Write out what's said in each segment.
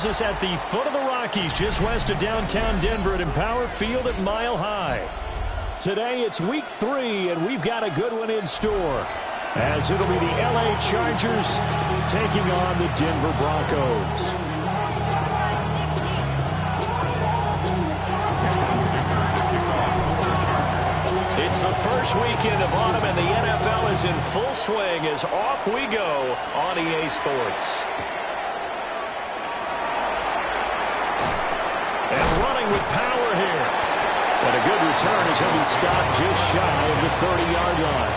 Us at the foot of the Rockies, just west of downtown Denver at Empower Field at Mile High. Today it's week 3, and we've got a good one in store, as it'll be the LA Chargers taking on the Denver Broncos. It's the first weekend of autumn, and the NFL is in full swing as off we go on EA Sports. And running with power here. And a good return as he'll be stopped just shy of the 30-yard line.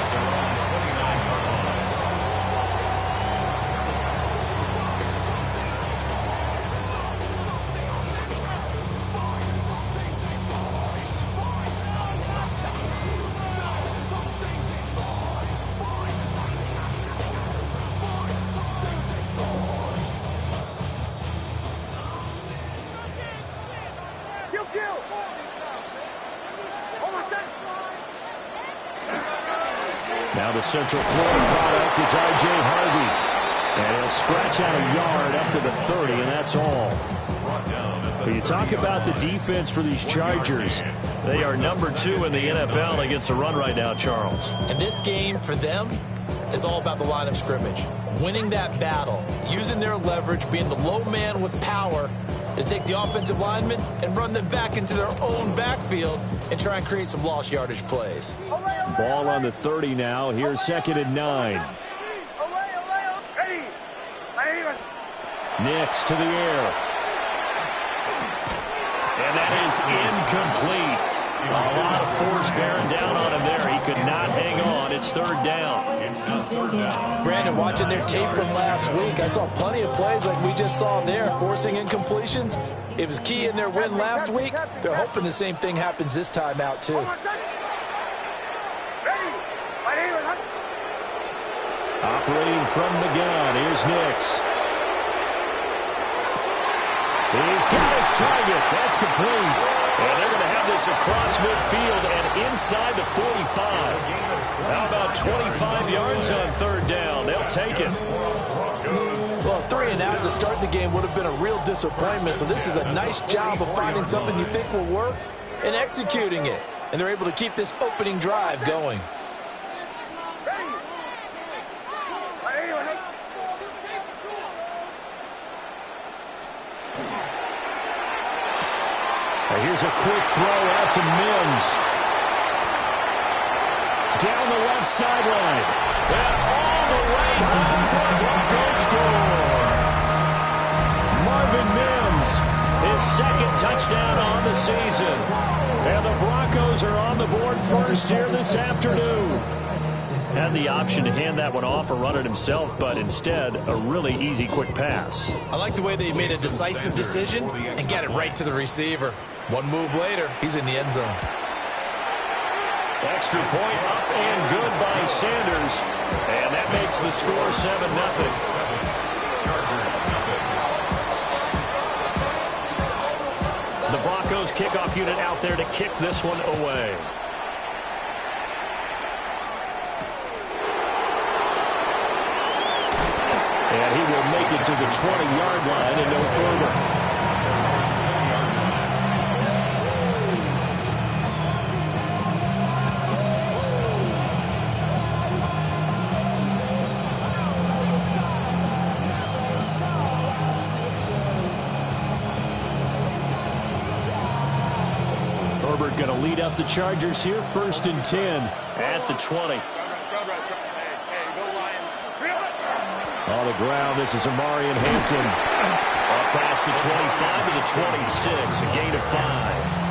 Now the Central Florida product is R.J. Harvey. And he'll scratch out a yard up to the 30, and that's all. When you talk about the defense for these Chargers, they are number 2 in the NFL against the run right now, Charles. And this game for them is all about the line of scrimmage. Winning that battle, using their leverage, being the low man with power to take the offensive linemen and run them back into their own backfield and try and create some lost yardage plays. Ball on the 30 now. Here's 2nd and 9. Nix to the air. And that is incomplete. A lot of force bearing down on him there. He could not hang on. It's 3rd down. Brandon, watching their tape from last week, I saw plenty of plays like we just saw there, forcing incompletions. It was key in their win last week. They're hoping the same thing happens this time out, too. Operating from the gun, here's Nix. He's got his target. That's complete. And they're going to have this across midfield and inside the 45. How about 25 yards on 3rd down? They'll take it. Well, 3 and out to start the game would have been a real disappointment. So this is a nice job of finding something you think will work and executing it. And they're able to keep this opening drive going. Here's a quick throw out to Mims. Down the left sideline. And all the way home for the Broncos score. Marvin Mims, his 2nd touchdown on the season. And the Broncos are on the board first here this afternoon. Had the option to hand that one off or run it himself, but instead, a really easy, quick pass. I like the way they made a decisive decision and got it right to the receiver. One move later, he's in the end zone. Extra point up and good by Sanders. And that makes the score 7-0. The Broncos kickoff unit out there to kick this one away. And he will make it to the 20-yard line and no further. Herbert going to lead up the Chargers here, 1st and 10 at the 20. On the ground, this is Amarian Hampton. Up past the 25 to the 26, a gain of 5.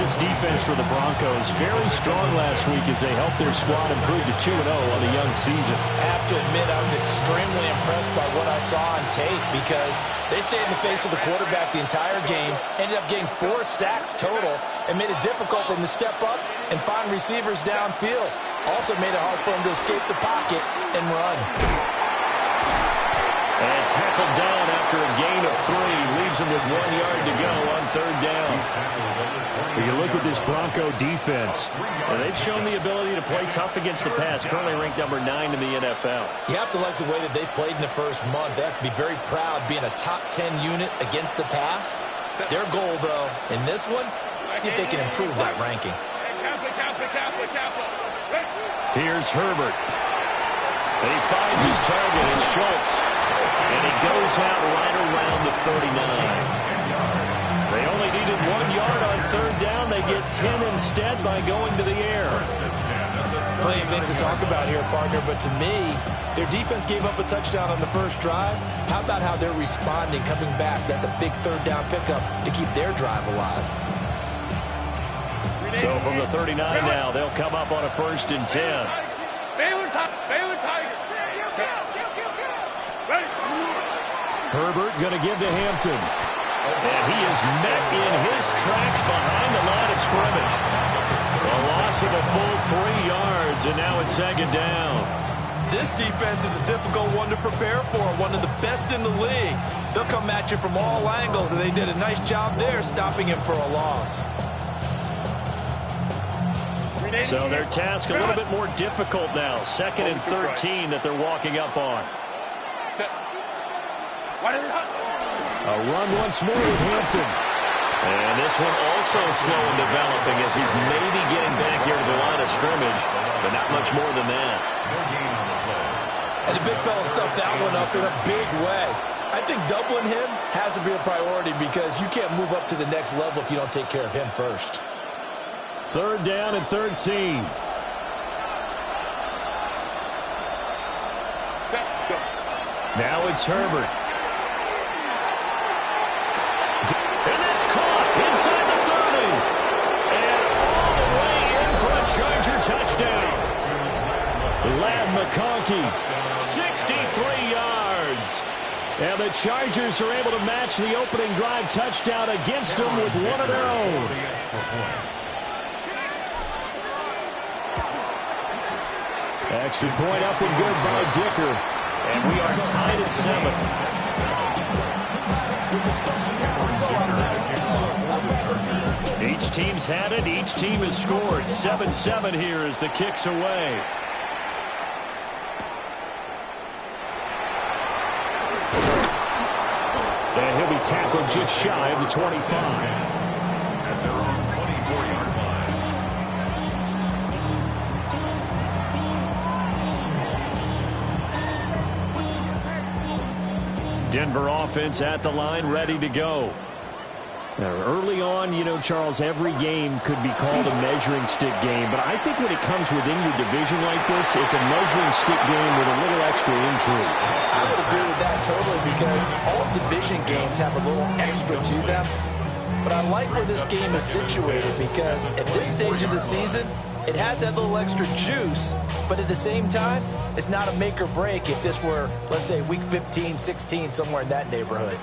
This defense for the Broncos, very strong last week as they helped their squad improve to 2-0 on the young season. I have to admit, I was extremely impressed by what I saw on tape because they stayed in the face of the quarterback the entire game, ended up getting 4 sacks total, and made it difficult for him to step up and find receivers downfield. Also made it hard for him to escape the pocket and run. And tackled down after a gain of 3, leaving leaves them with 1 yard to go on third down. When you look at this Bronco defense, they've shown the ability to play tough against the pass, currently ranked number 9 in the NFL. You have to like the way that they've played in the first month. They have to be very proud being a top 10 unit against the pass. Their goal, though, in this one, see if they can improve that ranking. Here's Herbert. And he finds his target. It's Schultz. And he goes out right around the 39. They only needed 1 yard on third down. They get 10 instead by going to the air. Plenty of things to talk about here, partner, but to me, their defense gave up a touchdown on the first drive. How about how they're responding, coming back? That's a big third down pickup to keep their drive alive. So from the 39 now, they'll come up on a 1st and 10. Herbert going to give to Hampton. And he is met in his tracks behind the line of scrimmage. A loss of a full 3 yards, and now it's 2nd down. This defense is a difficult one to prepare for, one of the best in the league. They'll come at you from all angles, and they did a nice job there stopping him for a loss. So their task a little bit more difficult now. 2nd and 13 that they're walking up on. A run once more with Hampton. And this one also slow in developing as he's maybe getting back here to the line of scrimmage, but not much more than that. And the big fella stuffed that one up in a big way. I think doubling him has to be a priority because you can't move up to the next level if you don't take care of him first. 3rd down and 13. Now it's Herbert. And that's caught inside the 30. And all the way in for a Charger touchdown. Ladd McConkey, 63 yards. And the Chargers are able to match the opening drive touchdown against them with one of their own. Extra point up and good by Dicker. And we are tied at 7. Each team's had it. Each team has scored. 7-7 here as the kick's away. And he'll be tackled just shy of the 25. Denver offense at the line, ready to go. Now, early on, you know, Charles, every game could be called a measuring stick game, but I think when it comes within your division like this, it's a measuring stick game with a little extra intrigue. I would agree with that totally because all division games have a little extra to them. But I like where this game is situated because at this stage of the season, it has that little extra juice, but at the same time, it's not a make or break if this were, let's say, week 15, 16, somewhere in that neighborhood.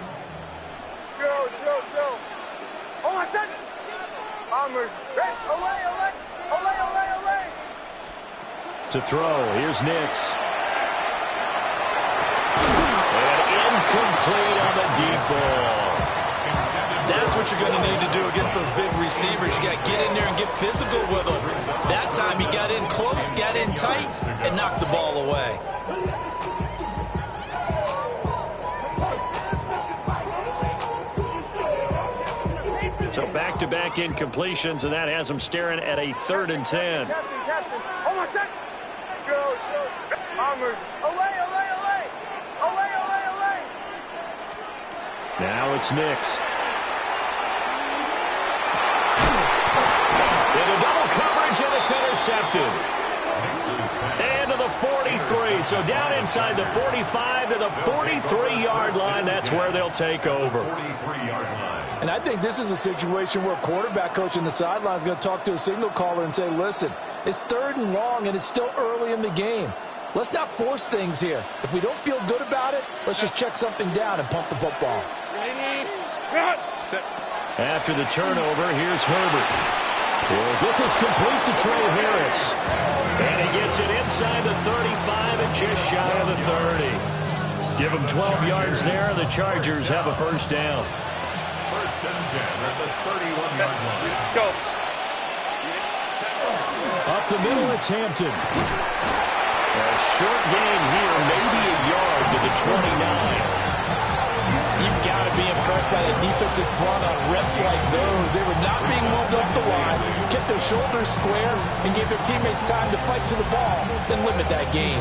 To throw, here's Nix. And incomplete on the deep ball. That's what you're going to need to do against those big receivers. You got to get in there and get physical with them. That time he got in close, got in tight, and knocked the ball away. So back-to-back incompletions, and that has them staring at a 3rd and 10. Captain. Almost set. Bombers. Olay. Now it's Nix. Into double coverage, and it's intercepted. And to the 43. So down inside the 45 to the 43-yard line. That's where they'll take over. And I think this is a situation where a quarterback coach in the sideline is going to talk to a signal caller and say, listen, it's 3rd and long, and it's still early in the game. Let's not force things here. If we don't feel good about it, let's just check something down and pump the football. After the turnover, here's Herbert. He'll get this complete to Trey Harris. And he gets it inside the 35 and just shy of the 30. Give him 12 yards there. The Chargers have a 1st down. First and 10 at the 31-yard line. Let's go. Up the middle, it's Hampton. A short gain here, maybe a yard to the 29. You've got to be impressed by the defensive front on reps like those. They were not being moved up the line, kept their shoulders square, and gave their teammates time to fight to the ball, then limit that gain.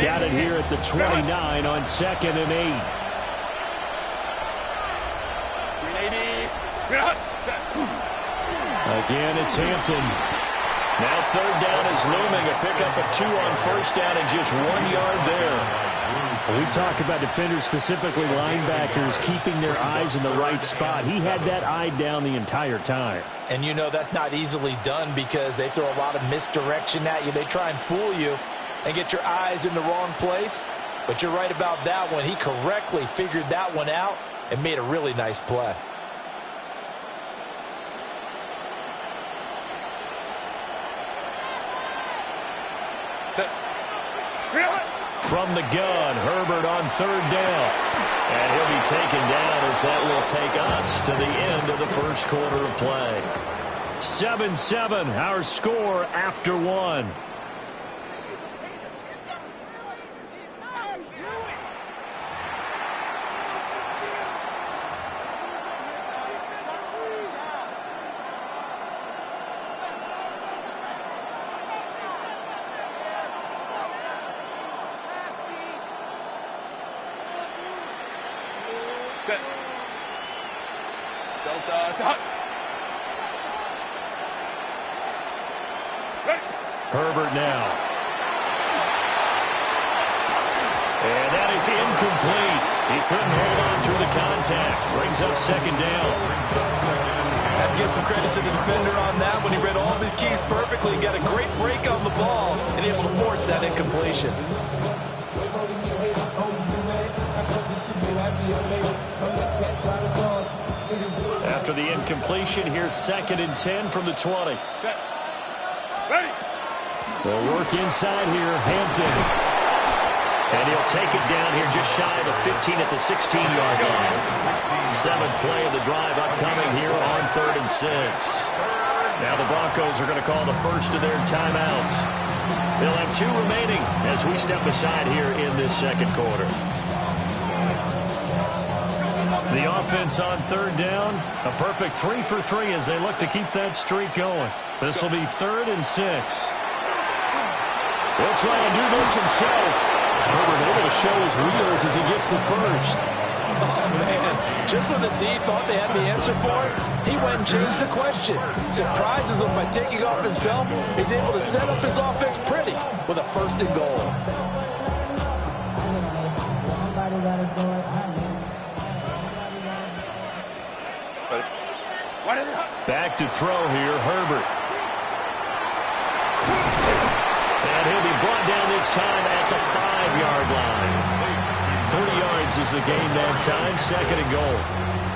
Got it here at the 29 on 2nd and 8. Again, it's Hampton. Now 3rd down is looming. A pickup of 2 on 1st down and just 1 yard there. We talk about defenders, specifically linebackers, keeping their eyes in the right spot. He had that eye down the entire time. And you know that's not easily done because they throw a lot of misdirection at you. They try and fool you and get your eyes in the wrong place. But you're right about that one. He correctly figured that one out and made a really nice play. From the gun, Herbert on 3rd down. And he'll be taken down as that will take us to the end of the first quarter of play. 7-7, our score after 1. Herbert now. And that is incomplete. He couldn't hold on through the contact. Brings up 2nd down. Have to give some credit to the defender on that when he read all of his keys perfectly and got a great break on the ball and able to force that incompletion. After the incompletion, here's 2nd and 10 from the 20. Ready. They'll work inside here, Hampton. And he'll take it down here just shy of the 15 at the 16-yard line. 7th play of the drive upcoming here on 3rd and 6. Now the Broncos are going to call the first of their timeouts. They'll have 2 remaining as we step aside here in this second quarter. The offense on 3rd down, a perfect 3 for 3 as they look to keep that streak going. This will be 3rd and 6. He'll try and do this himself. Herbert able to show his wheels as he gets the first. Oh, man. Just when the D thought they had the answer for it, he went and changed the question. Surprises them by taking off himself. He's able to set up his offense pretty with a 1st and goal. Back to throw here, Herbert. And he'll be brought down this time at the 5-yard line. 3 yards is the gain that time, 2nd and goal.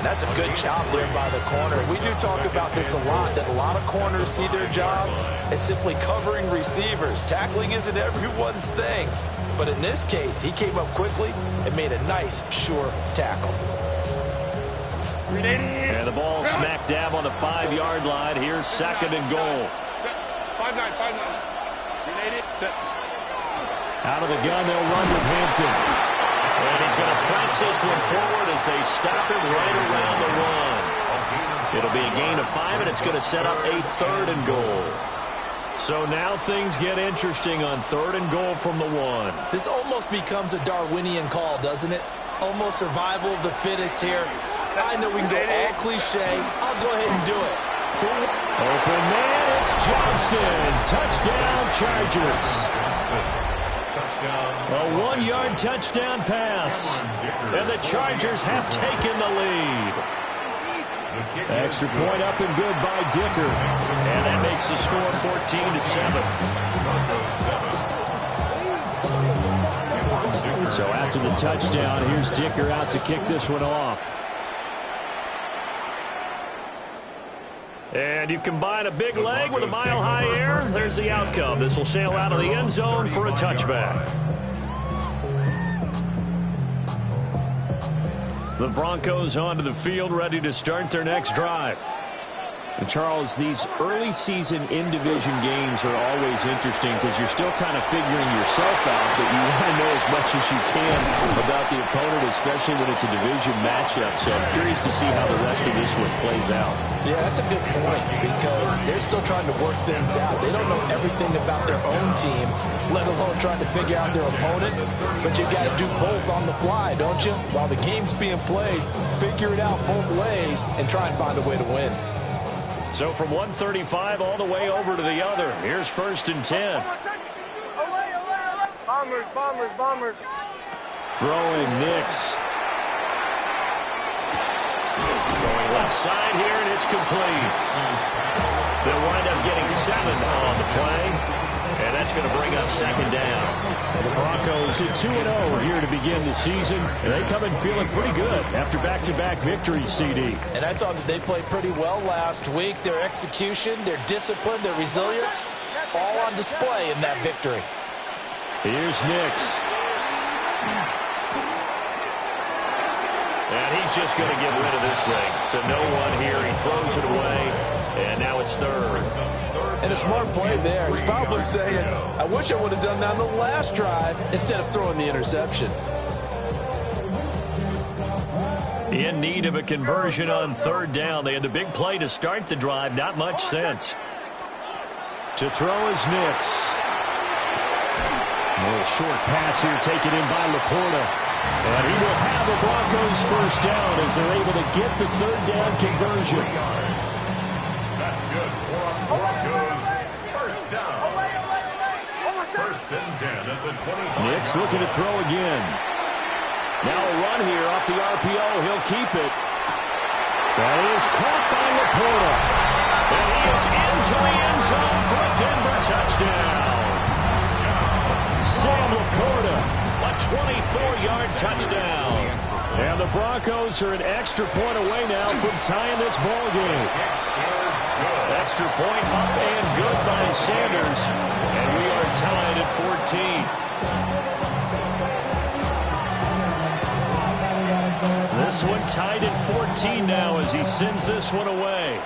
That's a good job there by the corner. We do talk about this a lot, that a lot of corners see their job as simply covering receivers. Tackling isn't everyone's thing. But in this case, he came up quickly and made a nice, sure tackle. And the ball smack dab on the 5-yard line. Here's 2nd and goal. 5-9. Out of the gun, they'll run with Hampton. And he's going to press this one forward as they stop him right around the 1. It'll be a gain of 5, and it's going to set up a 3rd and goal. So now things get interesting on 3rd and goal from the 1. This almost becomes a Darwinian call, doesn't it? Almost survival of the fittest here. I know we can go all cliche. I'll go ahead and do it. Open man, it's Johnston. Touchdown, Chargers. A 1-yard touchdown pass. And the Chargers have taken the lead. Extra point up and good by Dicker. And that makes the score 14-7. So after the touchdown, here's Dicker out to kick this one off. And you combine a big leg with a mile-high air, there's the outcome. This will sail out of the end zone for a touchback. The Broncos onto the field, ready to start their next drive. And Charles, these early season in-division games are always interesting because you're still kind of figuring yourself out, but you want to know as much as you can about the opponent, especially when it's a division matchup. So I'm curious to see how the rest of this one plays out. Yeah, that's a good point because they're still trying to work things out. They don't know everything about their own team, let alone trying to figure out their opponent. But you got to do both on the fly, don't you? While the game's being played, figure it out both ways and try and find a way to win. So from 135 all the way over to the other. Here's 1st and 10. Bombers. Throwing Nix. Throwing left side here, and it's complete. They'll wind up getting 7 on the play. And that's going to bring up 2nd down. And the Broncos at 2-0 here to begin the season. And they come in feeling pretty good after back-to-back victories, CD. And I thought that they played pretty well last week. Their execution, their discipline, their resilience, all on display in that victory. Here's Nix. And he's just going to get rid of this thing. To no one here. He throws it away. And now it's 3rd. And a smart play there. He's probably saying, I wish I would have done that on the last drive instead of throwing the interception. In need of a conversion on 3rd down. They had the big play to start the drive. Not much sense. To throw is Nix. A little short pass here taken in by Laporta. And he will have the Broncos 1st down as they're able to get the 3rd down conversion. That's good for Broncos. 1st down. 1st and 10 at the 25. Nix looking to throw again. Now a run here off the RPO. He'll keep it. That is caught by Laporta. And he is into the end zone for a Denver touchdown. Sam Laporta, a 24-yard touchdown. And the Broncos are an extra point away now from tying this ball game. Extra point up and good by Sanders. And we are tied at 14. This one tied at 14 now as he sends this one away.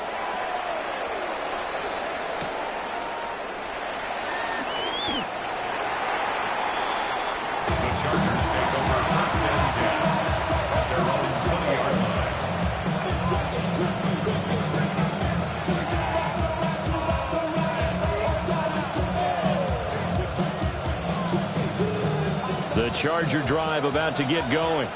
The Charger drive about to get going.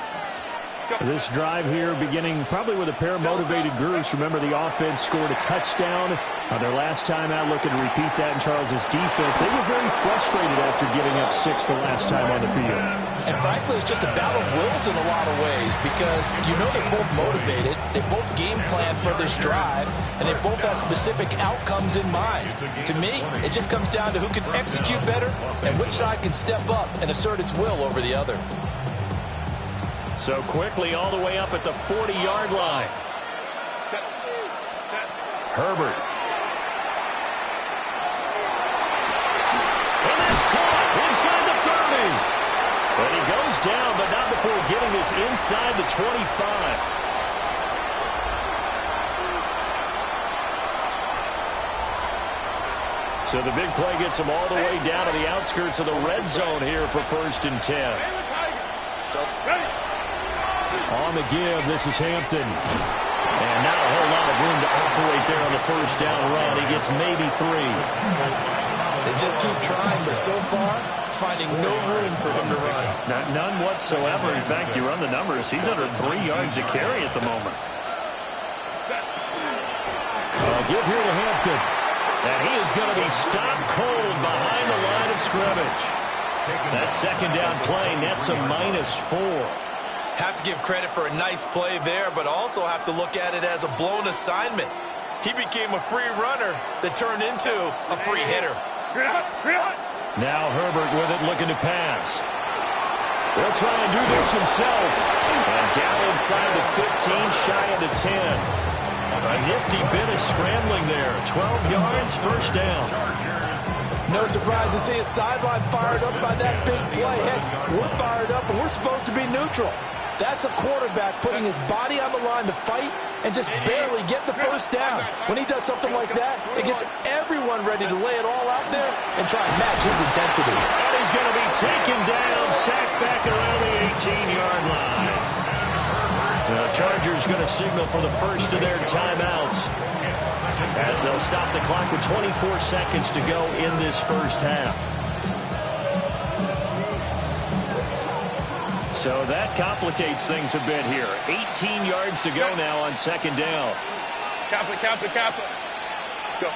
This drive here beginning probably with a pair of motivated groups. Remember, the offense scored a touchdown their last time out. Looking to repeat that in Charles's defense. They were very frustrated after giving up 6 the last time on the field. And frankly, it's just a battle of wills in a lot of ways because you know they're both motivated. They both game plan for this drive, and they both have specific outcomes in mind. To me, it just comes down to who can execute better and which side can step up and assert its will over the other. So quickly all the way up at the 40-yard line. Herbert. And that's caught inside the 30. And he goes down, but not before getting this inside the 25. So the big play gets him all the way down to the outskirts of the red zone here for 1st and 10. On the give, this is Hampton. And not a whole lot of room to operate there on the 1st down run. He gets maybe 3. They just keep trying, but so far, finding no room for him to run. None whatsoever. In fact, you run the numbers. He's under 3 yards a carry at the moment. Give here to Hampton. And he is going to be stopped cold behind the line of scrimmage. That 2nd down play nets a -4. Have to give credit for a nice play there, but also have to look at it as a blown assignment. He became a free runner that turned into a free hitter. Now Herbert with it, looking to pass. He'll try and do this himself. And down inside the 15, shy of the 10. A nifty bit of scrambling there. 12 yards, 1st down. No surprise to see a sideline fired up by that big play. Heck, we're fired up and we're supposed to be neutral. That's a quarterback putting his body on the line to fight and just barely get the first down. When he does something like that, it gets everyone ready to lay it all out there and try and match his intensity. And he's going to be taken down, sacked back around the 18-yard line. The Chargers going to signal for the first of their timeouts as they'll stop the clock with 24 seconds to go in this first half. So that complicates things a bit here. 18 yards to go now on second down. Cap it. Go.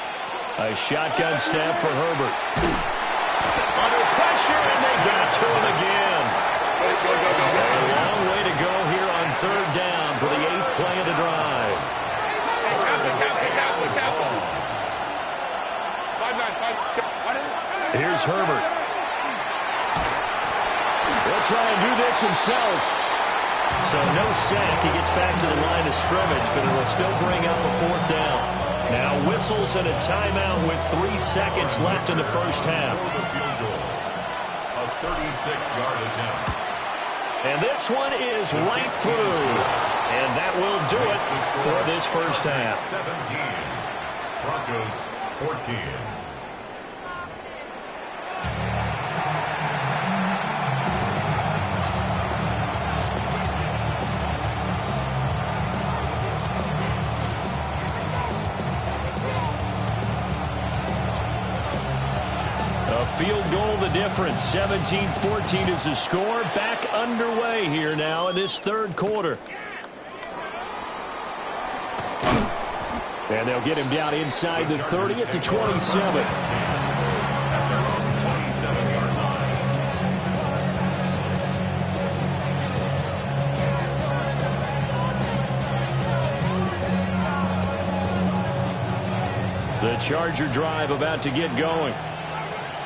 A shotgun snap for Herbert. Under pressure, and they got to him again. Go. A long way to go here on third down for the 8th play of the drive. Cap it. 5-9. Here's Herbert. He'll try and do this himself. So no sack. He gets back to the line of scrimmage, but it will still bring up a fourth down. Now whistles and a timeout with 3 seconds left in the first half. A 36-yard attempt. And this one is right through. And that will do it for this first half. 17. Broncos 14. Field goal the difference. 17-14 is the score. Back underway here now in this third quarter. And they'll get him down inside the 30 at the 27. The Charger drive about to get going.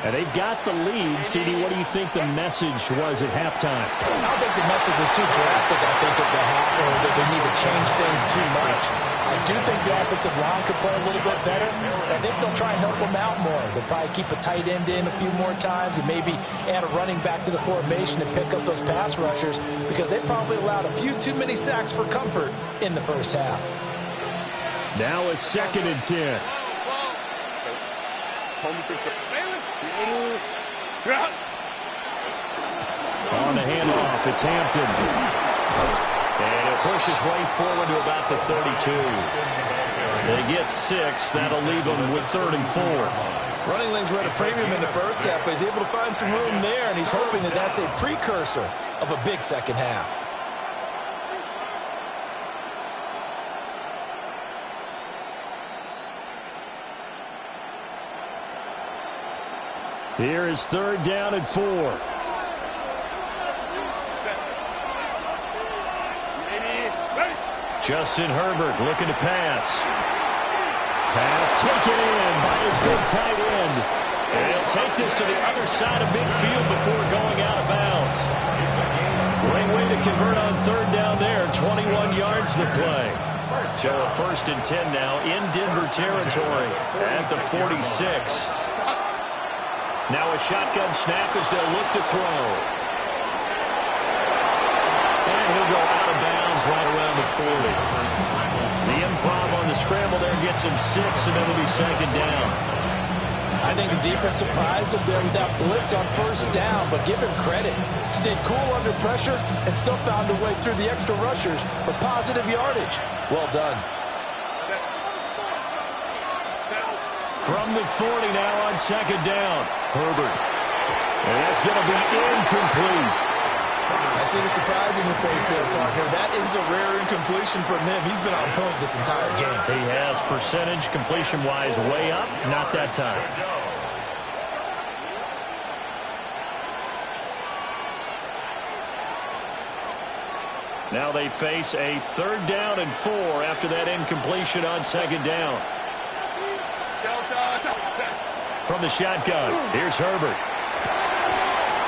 And they've got the lead. CD, what do you think the message was at halftime? I don't think the message was too drastic. I think at the half, or that they need to change things too much. I do think the offensive line could play a little bit better. I think they'll try and help them out more. They'll probably keep a tight end in a few more times and maybe add a running back to the formation and pick up those pass rushers because they probably allowed a few too many sacks for comfort in the first half. Now a 2nd and 10. On the handoff, it's Hampton. And he'll push his way forward to about the 32. They get 6. That'll leave them with 3rd and 4. Running lanes were at a premium in the first half, but he's able to find some room there, and he's hoping that that's a precursor of a big second half. Here is 3rd down and 4. Justin Herbert looking to pass. Pass taken in by his big tight end. And he'll take this to the other side of midfield before going out of bounds. Great way to convert on 3rd down there. 21 yards to play. So a 1st and 10 now in Denver territory at the 46. Now a shotgun snap as they'll look to throw. And he'll go out of bounds right around the 40. The improv on the scramble there gets him 6, and it'll be 2nd down. I think the defense surprised him there with that blitz on 1st down, but give him credit. Stayed cool under pressure and still found a way through the extra rushers for positive yardage. Well done. From the 40 now on 2nd down. Herbert. And that's going to be incomplete. I see the surprise in your face there, partner. That is a rare incompletion from him. He's been on point this entire game. He has percentage completion-wise way up. Not that time. Now they face a 3rd down and 4 after that incompletion on 2nd down. From the shotgun, here's Herbert.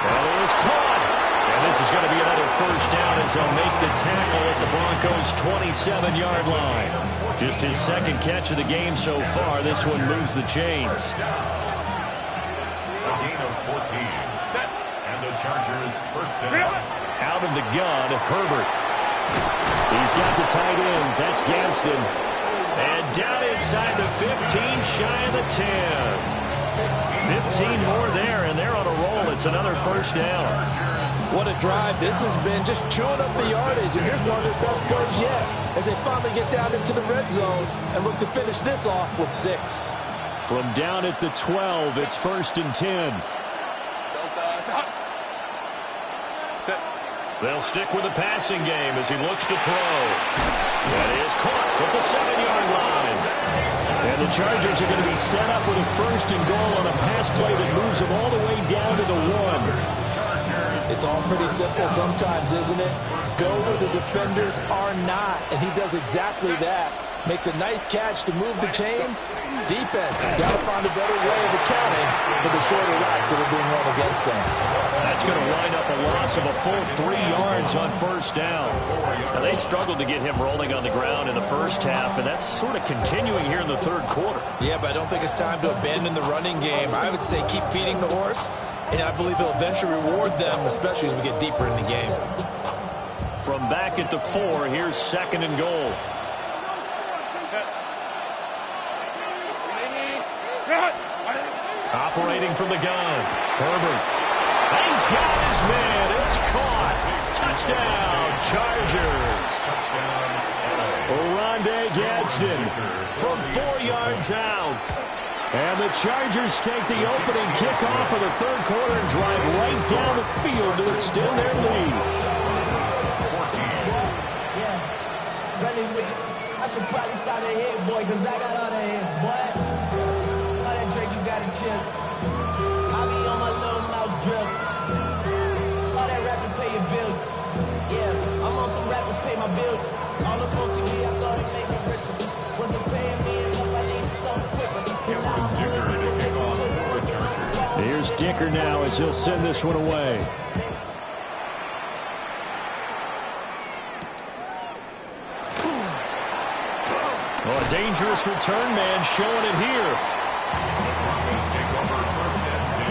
That is caught. And this is going to be another 1st down as they'll make the tackle at the Broncos' 27-yard line. Just his 2nd catch of the game so far. This one moves the chains. A gain of 14. And the Chargers 1st down. Out of the gun, Herbert. He's got the tight end. That's Gadsden. And down inside the 15, shy of the 10. 15 more there, and they're on a roll. It's another first down. What a drive this has been, just chewing up the yardage. And here's one of their best plays yet as they finally get down into the red zone and look to finish this off with 6. From down at the 12, it's 1st and 10. They'll stick with the passing game as he looks to throw. That is caught at the 7-yard line. And the Chargers are going to be set up with a 1st and goal on a pass play that moves them all the way down to the 1. It's all pretty simple sometimes, isn't it? Go where the defenders are not, and he does exactly that. Makes a nice catch to move the chains. Defense got to find a better way of accounting for the shorter routes that are being run against them. That's going to wind up a loss of a full 3 yards on 1st down. Now, they struggled to get him rolling on the ground in the first half, and that's sort of continuing here in the 3rd quarter. Yeah, but I don't think it's time to abandon the running game. I would say keep feeding the horse, and I believe he'll eventually reward them, especially as we get deeper in the game. From back at the 4, here's 2nd and goal. Operating from the gun, Herbert. He's got his man. It's caught. Touchdown, Chargers. Oronde Gadsden from 4 yards out. And the Chargers take the opening kickoff of the 3rd quarter and drive right down the field to extend their lead. I should probably sign a hit, boy, because I got all the hits, boy. All that Drake, you got to chill. I be on my little mouse drip. All that rap to pay your bills. Yeah, I'm on some rappers pay my bill. All the books in me, I thought it made me richer. Wasn't paying me enough, I needed something quicker. Here's Dicker now as he'll send this one away. Oh, a dangerous return man showing it here. Broncos take over 1st and 10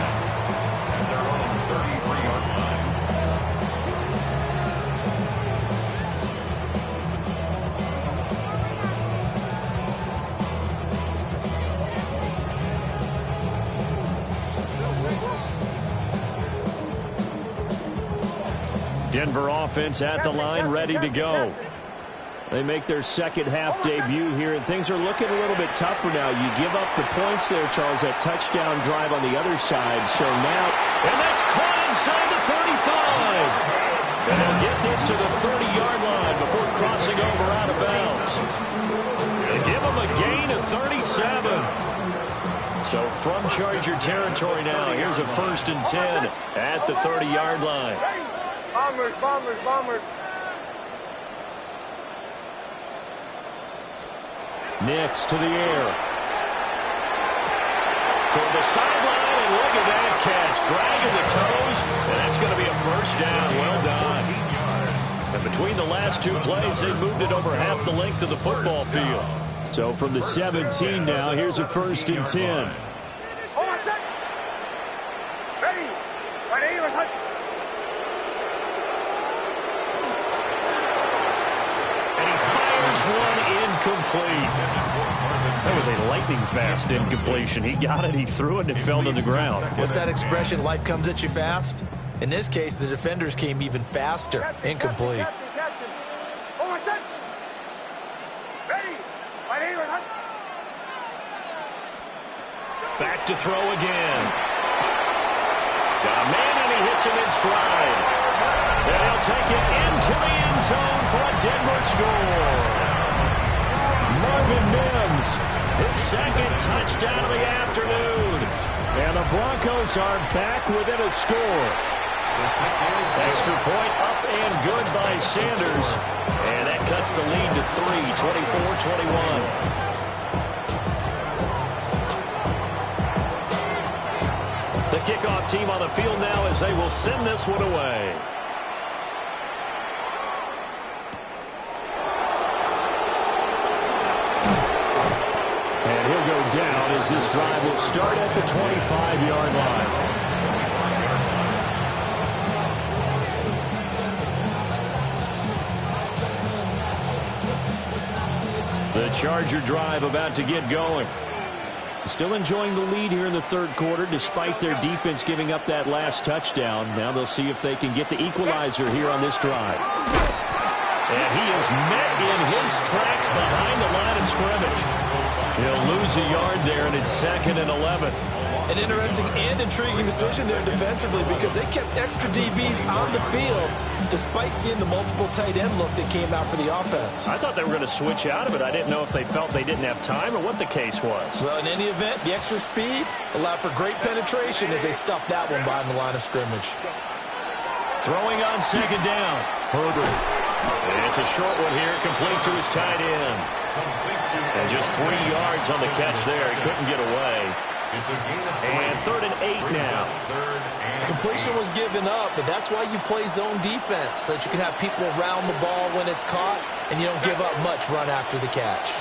at their own 33-yard line. Denver offense at the line, ready to go. They make their second half debut here, and things are looking a little bit tougher now. You give up the points there, Charles, that touchdown drive on the other side. So now, and that's caught inside the 35. And they'll get this to the 30-yard line before crossing over out of bounds. They give them a gain of 37. So from Charger territory now, here's a 1st and 10 at the 30-yard line. Bombers, bombers, bombers. Nix to the air. Toward the sideline, and look at that catch. Dragging the toes, and that's going to be a 1st down. Well done. And between the last 2 plays, they've moved it over half the length of the football field. So from the 17 now, here's a 1st and 10. Incomplete. That was a lightning-fast incompletion. He got it, he threw it, and it fell to the ground. What's that expression, life comes at you fast? In this case, the defenders came even faster. Incomplete. Back to throw again. Got a man, and he hits him in stride. And he'll take it into the end zone for a Denver score. Marvin Mims, his second touchdown of the afternoon. And the Broncos are back within a score. Extra point up and good by Sanders. And that cuts the lead to 3, 24-21. The kickoff team on the field now as they will send this one away. And he'll go down as this drive will start at the 25-yard line. The Charger drive about to get going. Still enjoying the lead here in the third quarter despite their defense giving up that last touchdown. Now they'll see if they can get the equalizer here on this drive. And he is met in his tracks behind the line of scrimmage. He'll lose a yard there, and it's 2nd and 11. An interesting and intriguing decision there defensively because they kept extra DBs on the field despite seeing the multiple tight end look that came out for the offense. I thought they were going to switch out of it. I didn't know if they felt they didn't have time or what the case was. Well, in any event, the extra speed allowed for great penetration as they stuffed that one behind the line of scrimmage. Throwing on 2nd down. Herbert. It's a short one here, complete to his tight end. And just 3 yards on the catch there. He couldn't get away. And 3rd and 8 now. Completion was given up, but that's why you play zone defense, so that you can have people around the ball when it's caught, and you don't give up much run after the catch.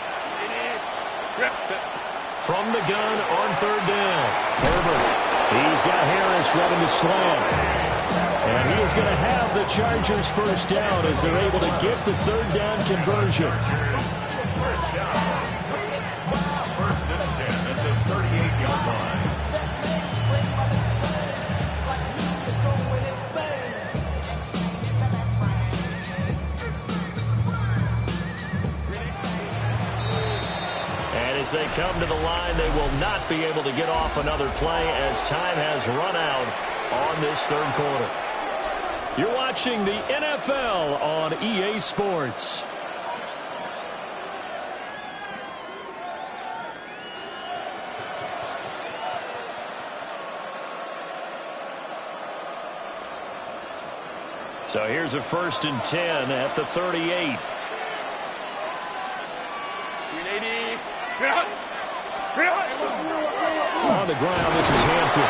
From the gun on 3rd down. Herbert. He's got Harris running the slant. And he is going to have the Chargers first down as they're able to get the 3rd down conversion. First down. 1st and 10 at the 38-yard line. And as they come to the line, they will not be able to get off another play as time has run out on this 3rd quarter. You're watching the NFL on EA Sports. So here's a 1st and 10 at the 38. On the ground, this is Hampton.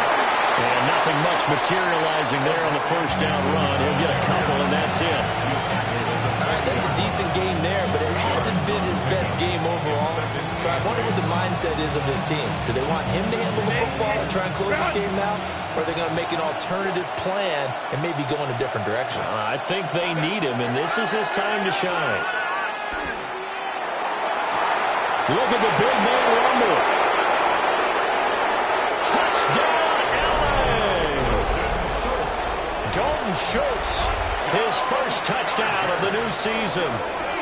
And nothing much materializing there on the 1st down run. He'll get a couple, and that's it. All right, that's a decent game there, but it hasn't been his best game overall. So I wonder what the mindset is of this team. Do they want him to handle the football and try and close this game out? Or are they going to make an alternative plan and maybe go in a different direction? I think they need him, and this is his time to shine. Look at the big man rumble. Touchdown, L.A. Dalton Schultz, his first touchdown of the new season.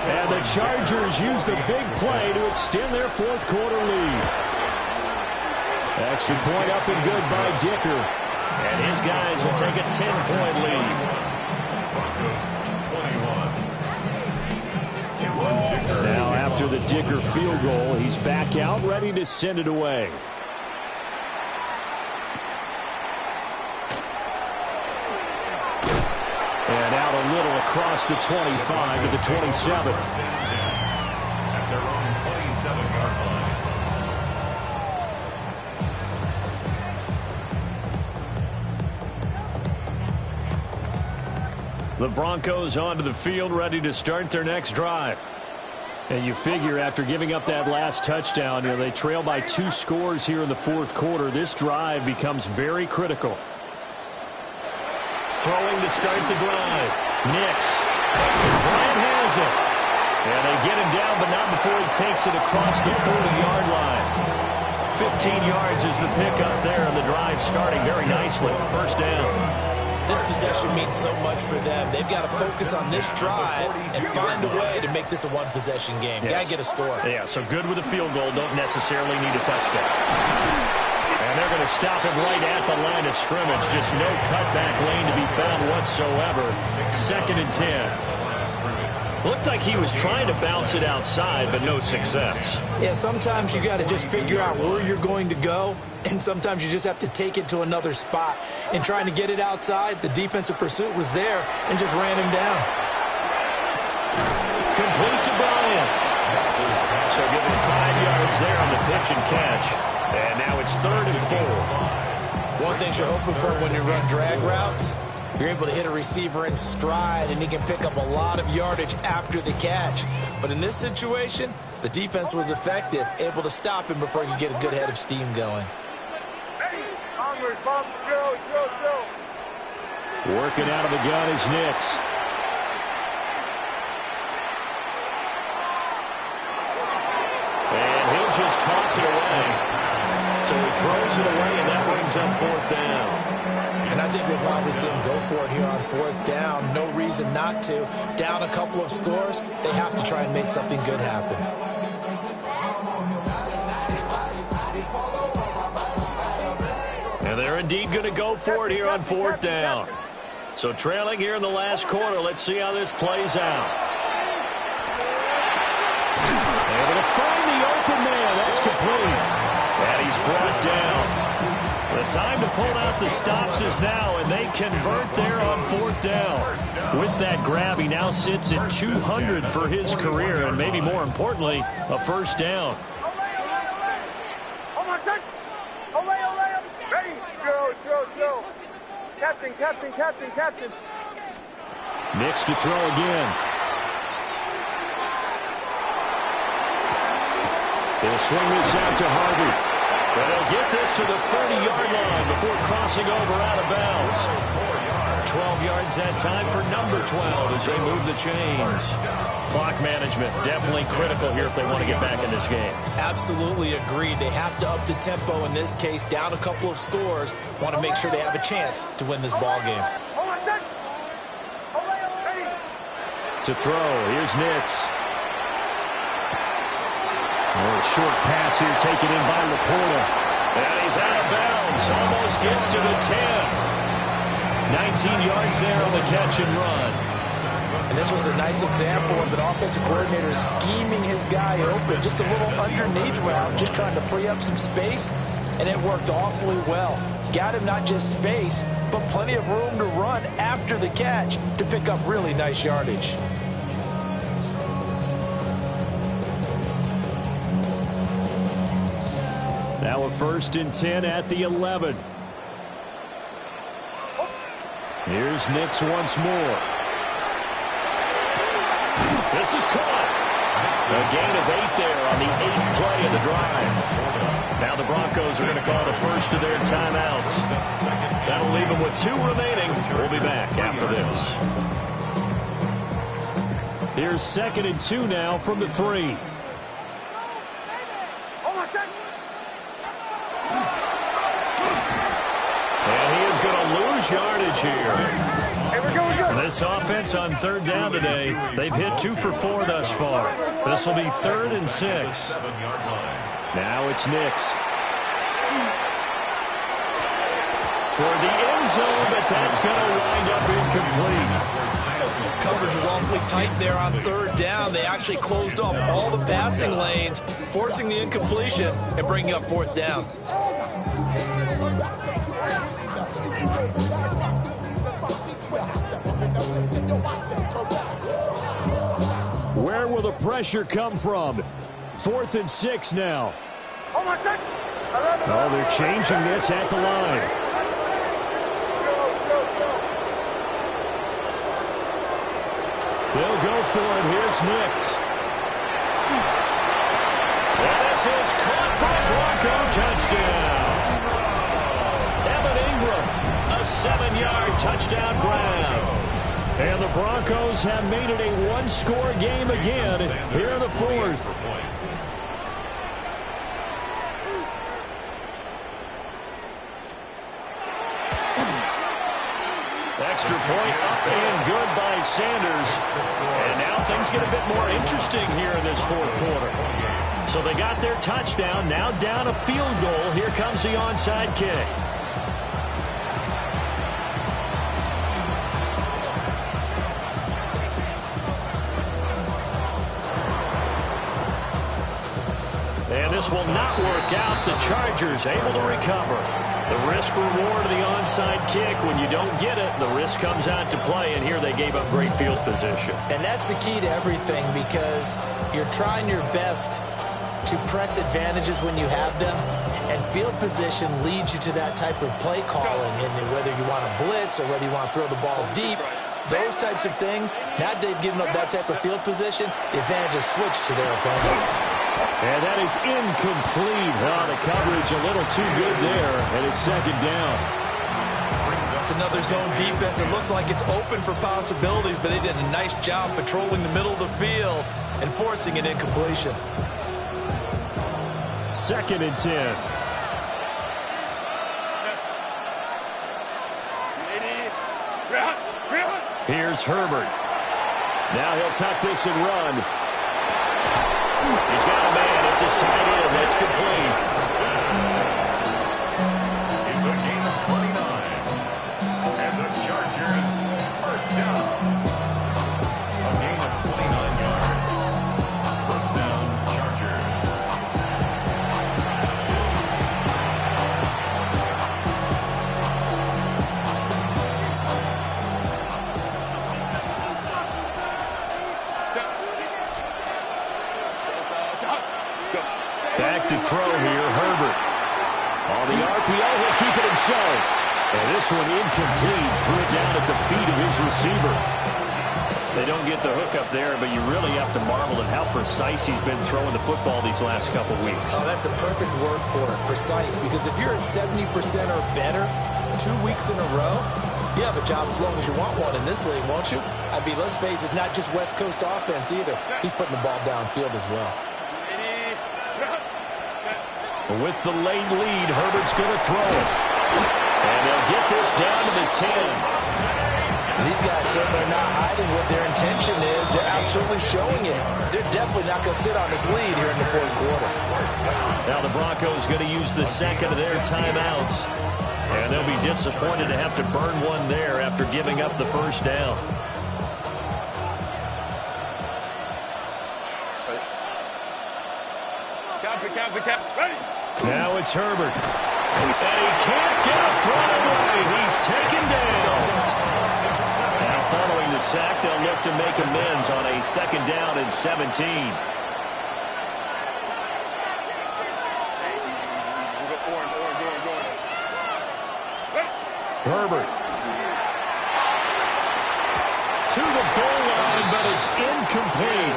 And the Chargers use the big play to extend their 4th quarter lead. Extra point up and good by Dicker. And his guys will take a 10-point lead. Now after the Dicker field goal, he's back out ready to send it away. And out a little across the 25 to the 27. At their own 27-yard line. The Broncos onto the field, ready to start their next drive. And you figure after giving up that last touchdown, they trail by 2 scores here in the 4th quarter. This drive becomes very critical. Throwing to start the drive. Nix. Bryant has it. And they get him down, but not before he takes it across the 40-yard line. 15 yards is the pickup there, and the drive starting very nicely. First down. This possession means so much for them. They've got to focus on this drive and find a way to make this a one-possession game. Yes. Got to get a score. Yeah, so good with a field goal. Don't necessarily need a touchdown. And they're going to stop him right at the line of scrimmage. Just no cutback lane to be found whatsoever. 2nd and 10. Looked like he was trying to bounce it outside, but no success. Yeah, sometimes you got to just figure out where you're going to go, and sometimes you just have to take it to another spot. And trying to get it outside, the defensive pursuit was there and just ran him down. Complete to Bryant. So give him 5 yards there on the pitch and catch. And now it's 3rd and 4. One thing you're hoping for when you run drag routes, you're able to hit a receiver in stride, and he can pick up a lot of yardage after the catch. But in this situation, the defense was effective, able to stop him before he could get a good head of steam going. Working out of the gun is he'll just toss it away. So he throws it away, and that brings up 4th down. And I think we'll probably see him go for it here on 4th down. No reason not to. Down a couple of scores, they have to try and make something good happen. And they're indeed going to go for it here on 4th down. So trailing here in the last quarter. Let's see how this plays out. Able to find the open man. That's complete. And he's brought down. The time to pull out the stops is now, and they convert there on 4th down. With that grab, he now sits at 200 for his career, and maybe more importantly, a 1st down. Ready? Chill. Captain. Nix to throw again. They'll swing this out to Harvey. But they'll get this to the 30-yard line before crossing over out of bounds. 12 yards that time for number 12 as they move the chains. Clock management definitely critical here if they want to get back in this game. Absolutely agreed. They have to up the tempo in this case. Down a couple of scores. Want to make sure they have a chance to win this ball game. To throw, here's Nix. Short pass here taken in by Laporta. And he's out of bounds. Almost gets to the 10. 19 yards there on the catch and run. And this was a nice example of an offensive coordinator scheming his guy open. Just a little underneath route, just trying to free up some space. And it worked awfully well. Got him not just space, but plenty of room to run after the catch to pick up really nice yardage. Now a 1st and 10 at the 11. Here's Nix once more. This is caught. A gain of 8 there on the 8th play of the drive. Now the Broncos are going to call the first of their timeouts. That'll leave them with 2 remaining. We'll be back after this. Here's 2nd and 2 now from the 3. Yardage here. This offense on 3rd down today, they've hit 2 for 4 thus far. This will be 3rd and 6. Now it's Nix. Toward the end zone, but that's going to wind up incomplete. Coverage was awfully tight there on 3rd down. They actually closed off all the passing lanes, forcing the incompletion and bringing up 4th down. Where will the pressure come from? 4th and 6 now. Oh, they're changing this at the line. They'll go for it. Here's Nix. And this is caught for a Bronco touchdown. Evan Ingram, a 7-yard touchdown grab. And the Broncos have made it a 1-score game again here in the 4th. Extra point up and good by Sanders. And now things get a bit more interesting here in this 4th quarter. So they got their touchdown, now down a field goal. Here comes the onside kick. And this will not work out. The Chargers able to recover. The risk-reward of the onside kick. When you don't get it, the risk comes out to play. And here they gave up great field position. And that's the key to everything, because you're trying your best to press advantages when you have them. And field position leads you to that type of play calling. And whether you want to blitz or whether you want to throw the ball deep, those types of things, now they've given up that type of field position, the advantage is switched to their opponent. And that is incomplete. Oh, the coverage a little too good there, and it's 2nd down. It's another zone defense. It looks like it's open for possibilities, but they did a nice job patrolling the middle of the field and forcing an incompletion. 2nd and 10. Here's Herbert. Now he'll tuck this and run. He's got a man. It's his tight end. That's complete. It's a gain of 29. And the Chargers, first down. A gain of 29 yards. First down, Chargers. Back to throw here, Herbert. On the RPO, he'll keep it himself. And this one incomplete. Threw it down at the feet of his receiver. They don't get the hook up there, but you really have to marvel at how precise he's been throwing the football these last couple weeks. Oh, that's a perfect word for it, precise. Because if you're at 70% or better 2 weeks in a row, you have a job as long as you want one in this league, won't you? I mean, let's face it, it's not just West Coast offense either. He's putting the ball downfield as well. With the late lead, Herbert's going to throw it. And they'll get this down to the 10. These guys certainly are not hiding what their intention is. They're absolutely showing it. They're definitely not going to sit on this lead here in the 4th quarter. Now the Broncos going to use the second of their timeouts. And they'll be disappointed to have to burn one there after giving up the first down. Now it's Herbert. And he can't get a throw away. He's taken down. Now following the sack, they'll look to make amends on a 2nd down and 17. Herbert. To the goal line, but it's incomplete.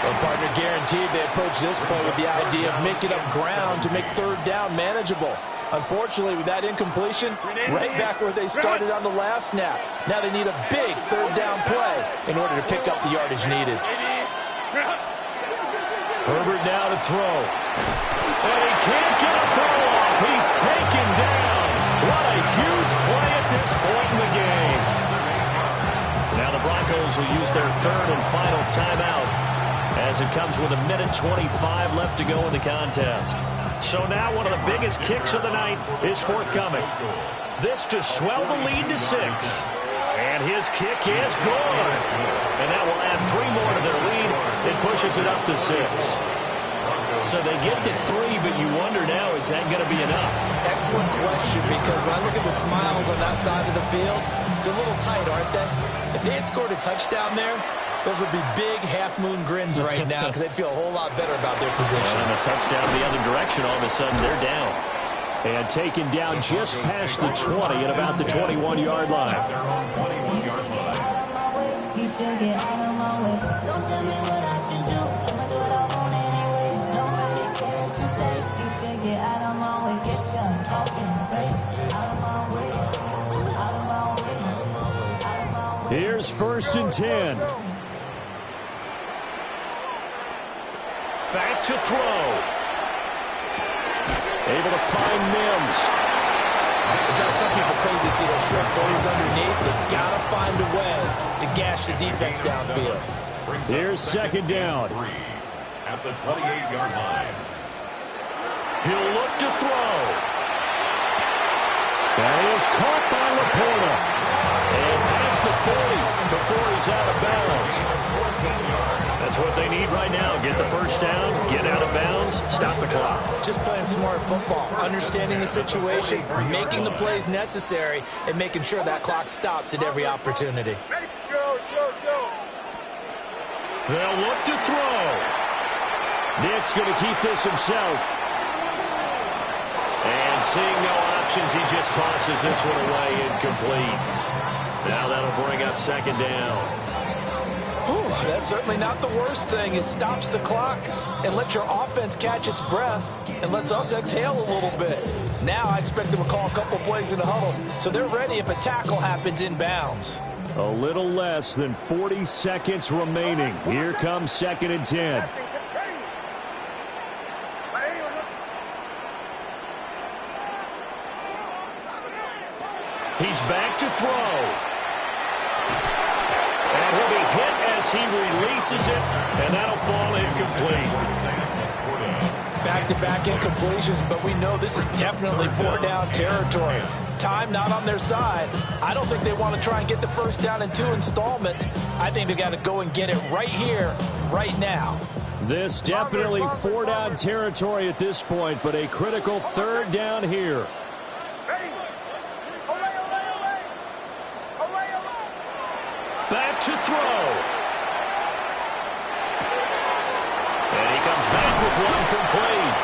Well, partner, guaranteed they approach this play with the idea of making up ground to make 3rd down manageable. Unfortunately, with that incompletion, right back where they started on the last snap. Now they need a big 3rd down play in order to pick up the yardage needed. Herbert now to throw. And he can't get a throw off. He's taken down. What a huge play at this point in the game. Now the Broncos will use their 3rd and final timeout, as it comes with 1:25 left to go in the contest. So now one of the biggest kicks of the night is forthcoming. This to swell the lead to 6. And his kick is good. And that will add 3 more to their lead. It pushes it up to 6. So they get to 3, but you wonder now, is that going to be enough? Excellent question, because when I look at the smiles on that side of the field, they're a little tight, aren't they? If they had scored a touchdown there, those would be big half-moon grins right now, because they'd feel a whole lot better about their position. And a touchdown the other direction, all of a sudden they're down. And taken down just past the 20 at about the 21-yard line. Here's 1st and 10. Back to throw. Able to find Mims. It drives some people crazy to see those short throws underneath. They got to find a way to gash the defense downfield. Here's 2nd down. At the 28-yard line. He'll look to throw. That is caught by Laporta. And past the 40 before he's out of bounds. That's what they need right now. Get the first down, get out of bounds, stop the clock. Just playing smart football, understanding the situation, making the plays necessary, and making sure that clock stops at every opportunity. They'll look to throw. Nick's going to keep this himself. And seeing no options, he just tosses this one away, incomplete. Now that'll bring up 2nd down. Whew, that's certainly not the worst thing. It stops the clock and lets your offense catch its breath and lets us exhale a little bit. Now I expect them to call a couple plays in the huddle, so they're ready if a tackle happens inbounds. A little less than 40 seconds remaining. Here comes 2nd and 10. He's back to throw. And he'll be hit as he releases it, and that'll fall incomplete. Back-to-back incompletions, but we know this is definitely 4-down territory. Time not on their side. I don't think they want to try and get the first down in 2 installments. I think they got to go and get it right here, right now. This definitely 4-down territory at this point, but a critical 3rd down here. Back to throw. And he comes back with one complete.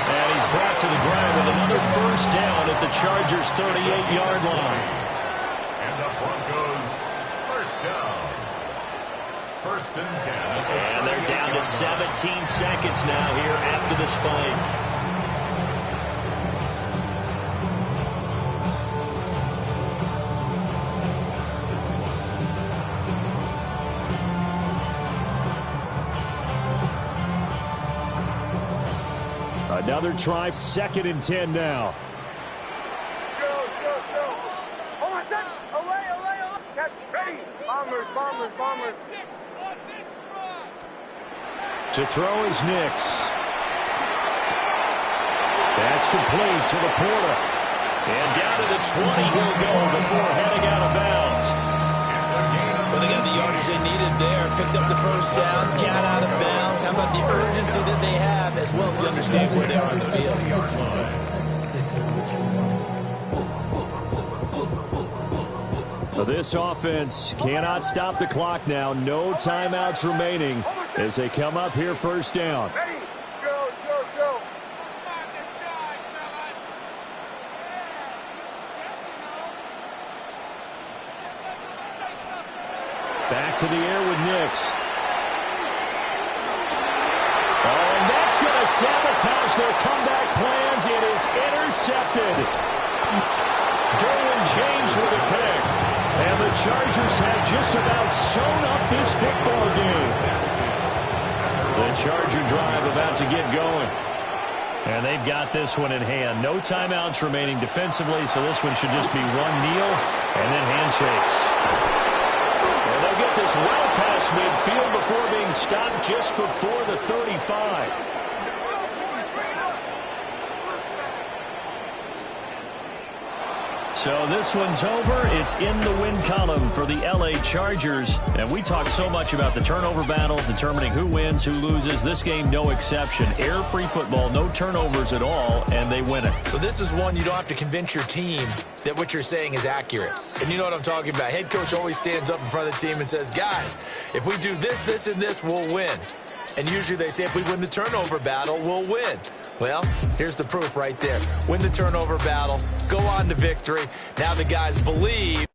And he's brought to the ground with another first down at the Chargers' 38-yard line. And the Broncos, first down. 1st and 10. And they're down to 17 seconds now here after the spike. Another try, 2nd and 10 now. Joe. Hold on a second. Away. Captain, ready. Bombers. To throw is Nix. That's complete to Laporta. And down to the 20 he'll go before heading out of bounds. Well, they got the yardage they needed there. Picked up the first down, got out of bounds. How about the urgency that they have, as well as they understand where they are on the field? So this offense cannot stop the clock now. No timeouts remaining as they come up here 1st down. Ready. Joe. Back to the air with Nix. Oh, and that's going to sabotage their comeback plans. It is intercepted. Derwin James with a pick. And the Chargers have just about sewn up this football game. The Charger drive about to get going. And they've got this one in hand. No timeouts remaining defensively, so this one should just be one kneel and then handshakes. And they'll get this well past midfield before being stopped just before the 35. So this one's over. It's in the win column for the LA Chargers. And we talk so much about the turnover battle, determining who wins, who loses. This game, no exception. Air-free football, no turnovers at all, and they win it. So this is one you don't have to convince your team that what you're saying is accurate. And you know what I'm talking about. Head coach always stands up in front of the team and says, guys, if we do this, this, and this, we'll win. And usually they say if we win the turnover battle, we'll win. Well, here's the proof right there. Win the turnover battle, go on to victory. Now the guys believe.